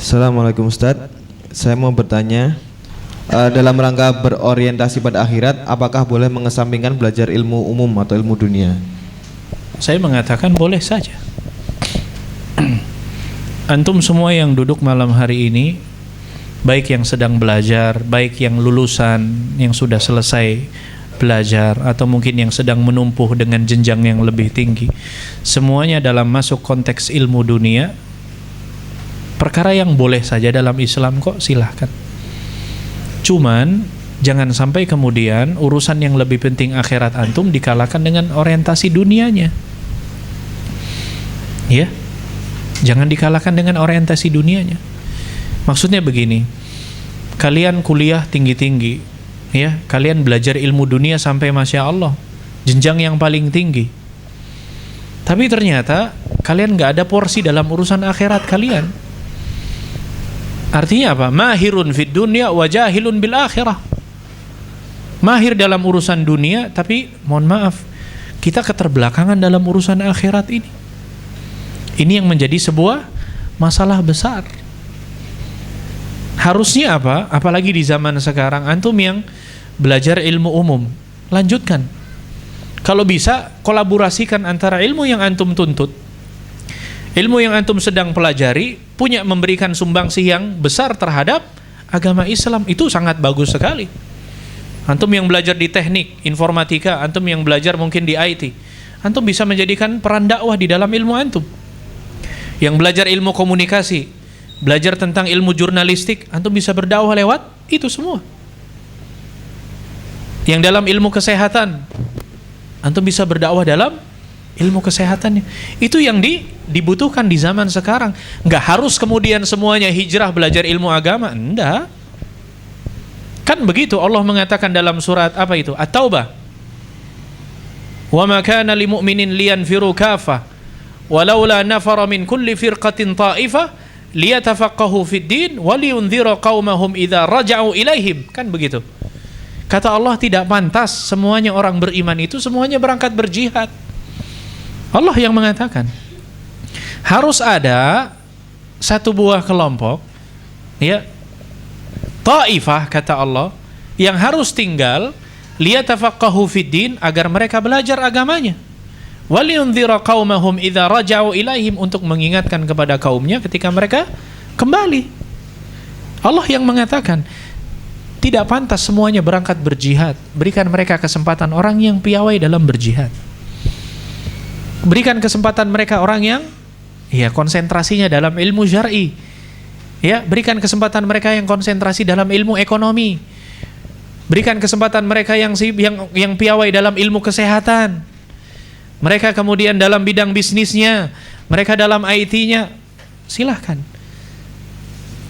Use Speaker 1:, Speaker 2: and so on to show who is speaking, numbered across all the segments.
Speaker 1: Assalamualaikum Ustadz. Saya mau bertanya, dalam rangka berorientasi pada akhirat, apakah boleh mengesampingkan belajar ilmu umum atau ilmu dunia?
Speaker 2: Saya mengatakan boleh saja. Antum semua yang duduk malam hari ini, baik yang sedang belajar, baik yang lulusan, yang sudah selesai belajar, atau mungkin yang sedang menumpuh dengan jenjang yang lebih tinggi, semuanya dalam masuk konteks ilmu dunia, perkara yang boleh saja dalam Islam kok, silahkan. Cuman jangan sampai kemudian urusan yang lebih penting akhirat antum dikalahkan dengan orientasi dunianya. Ya, jangan dikalahkan dengan orientasi dunianya. Maksudnya begini, kalian kuliah tinggi-tinggi, ya, kalian belajar ilmu dunia sampai Masya Allah, jenjang yang paling tinggi. Tapi ternyata kalian gak ada porsi dalam urusan akhirat kalian. Artinya apa? Mahirun fid dunya wa jahilun bil akhirah. Mahir dalam urusan dunia, tapi mohon maaf, kita keterbelakangan dalam urusan akhirat ini. Ini yang menjadi sebuah masalah besar. Harusnya apa? Apalagi di zaman sekarang, antum yang belajar ilmu umum, lanjutkan. Kalau bisa, kolaborasikan antara ilmu yang antum tuntut, ilmu yang antum sedang pelajari, punya memberikan sumbangsih yang besar terhadap agama Islam. Itu sangat bagus sekali. Antum yang belajar di teknik, informatika, antum yang belajar mungkin di IT, antum bisa menjadikan peran dakwah di dalam ilmu antum. Yang belajar ilmu komunikasi, belajar tentang ilmu jurnalistik, antum bisa berdakwah lewat itu semua. Yang dalam ilmu kesehatan, antum bisa berdakwah dalam ilmu kesehatannya. Itu yang dibutuhkan di zaman sekarang. Nggak harus kemudian semuanya hijrah belajar ilmu agama, enggak. Kan begitu Allah mengatakan dalam surat apa itu? At-Taubah. Wa ma kana lil mu'minin liyanfiru kaffah walaula nafara min kulli firqatin ta'ifah liyatafaqahu fid din wa liyunzira qaumahum idza raja'u ilaihim. Kan begitu. Kata Allah, tidak pantas semuanya orang beriman itu semuanya berangkat berjihad. Allah yang mengatakan harus ada satu buah kelompok, ya, ta'ifah kata Allah, yang harus tinggal liyatafaqahu fid din, agar mereka belajar agamanya, waliyunzira qaumahum idza raja'u ilaihim, untuk mengingatkan kepada kaumnya ketika mereka kembali. Allah yang mengatakan tidak pantas semuanya berangkat berjihad, berikan mereka kesempatan, orang yang piawai dalam berjihad. Berikan kesempatan mereka orang yang konsentrasinya dalam ilmu syar'i. Ya, berikan kesempatan mereka yang konsentrasi dalam ilmu ekonomi. Berikan kesempatan mereka yang piawai dalam ilmu kesehatan. Mereka kemudian dalam bidang bisnisnya, mereka dalam IT-nya. Silahkan.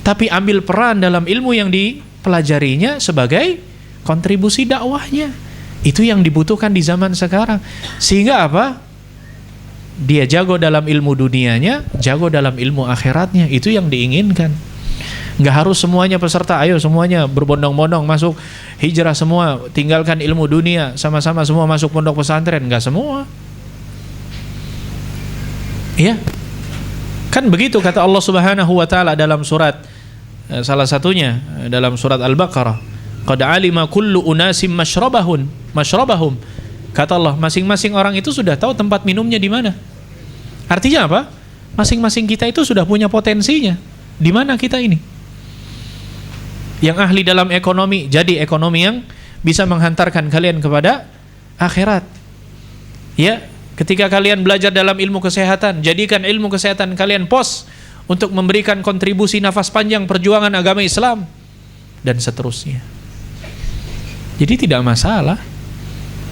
Speaker 2: Tapi ambil peran dalam ilmu yang dipelajarinya sebagai kontribusi dakwahnya. Itu yang dibutuhkan di zaman sekarang. Sehingga apa? Dia jago dalam ilmu dunianya, jago dalam ilmu akhiratnya. Itu yang diinginkan. Nggak harus semuanya peserta, ayo semuanya berbondong-bondong masuk hijrah semua, tinggalkan ilmu dunia, sama-sama semua masuk pondok pesantren. Nggak semua. Ya, kan begitu kata Allah Subhanahu wa ta'ala dalam surat, salah satunya dalam surat Al-Baqarah, qad alima kullu unasim masyrabahum. Kata Allah, masing-masing orang itu sudah tahu tempat minumnya di mana. Artinya apa? Masing-masing kita itu sudah punya potensinya. Di mana kita ini? Yang ahli dalam ekonomi, jadi ekonomi yang bisa menghantarkan kalian kepada akhirat. Ya, ketika kalian belajar dalam ilmu kesehatan, jadikan ilmu kesehatan kalian pos untuk memberikan kontribusi nafas panjang perjuangan agama Islam, dan seterusnya. Jadi tidak masalah.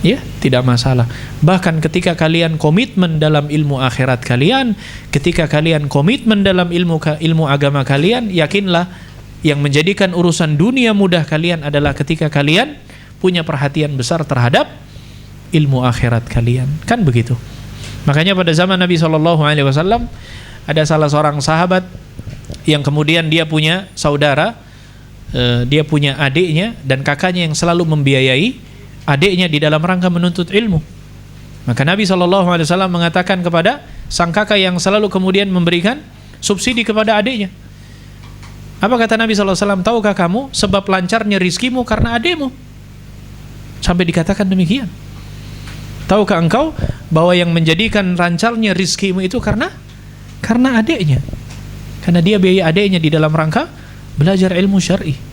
Speaker 2: Ya, tidak masalah. Bahkan ketika kalian komitmen dalam ilmu akhirat kalian, ketika kalian komitmen dalam ilmu agama kalian, yakinlah yang menjadikan urusan dunia mudah kalian adalah ketika kalian punya perhatian besar terhadap ilmu akhirat kalian. Kan begitu. Makanya pada zaman Nabi SAW ada salah seorang sahabat yang kemudian dia punya saudara, dia punya adiknya dan kakaknya yang selalu membiayai adiknya di dalam rangka menuntut ilmu. Maka Nabi SAW mengatakan kepada sang kakak yang selalu kemudian memberikan subsidi kepada adiknya, Apa kata Nabi SAW? Tahukah kamu sebab lancarnya rizkimu karena adikmu? Sampai dikatakan demikian. Tahukah engkau bahwa yang menjadikan lancarnya rizkimu itu karena adiknya? Karena dia biaya adiknya di dalam rangka belajar ilmu syar'i.